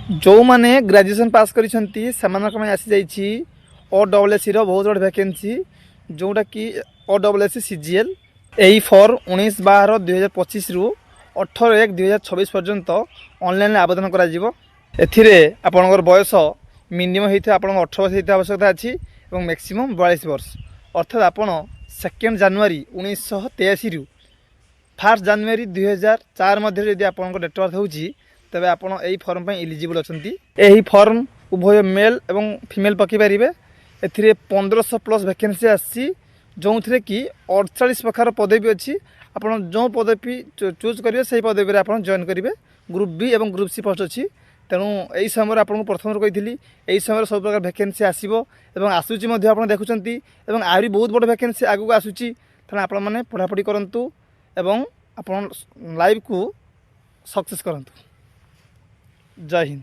जो मैंने graduation pass करिसेंती सेमानक में आसी जाइछि OSSC रो बहुत बड़ वैकेंसी जोटा कि OSSC CGL एई फॉर 19/12/2025 रु 18/1/2026 पर्यंत ऑनलाइन आवेदन करा जिवो। एथिरे आपनकर बयस मिनिमम हेइथे आपन 18 वर्ष हेइथे आवश्यकता अछि एवं मैक्सिमम 42 वर्ष अर्थात आपन 2 जनवरी 1983 रु 1 जनवरी 2004 मध्य यदि आपन डेट बर्थ होउछि तबे आपन एई फॉर्म पे एलिजिबल अछंती। एही फॉर्म उभय मेल एवं फीमेल पकि पारिबे। एथिरे 1500 प्लस वैकेंसी आछि जोंथरे कि 48 प्रकार पदवी अछि। आपन जो पदवी चूज करिवे सेही पदवी रे आपन जॉइन करिवे। ग्रुप बी एवं ग्रुप सी पोस्ट अछि। तेणु यही समय आपको प्रथम कही यही समय सब प्रकार वैकेंसी आसो आसूची आप देखुं और आहरी बहुत बड़ वैकेंसी आगू आसूची तेना आपण मैंने पढ़ापढ़ी करूँ एवं आप लाइफ को सक्सेस करूँ। जय हिंद।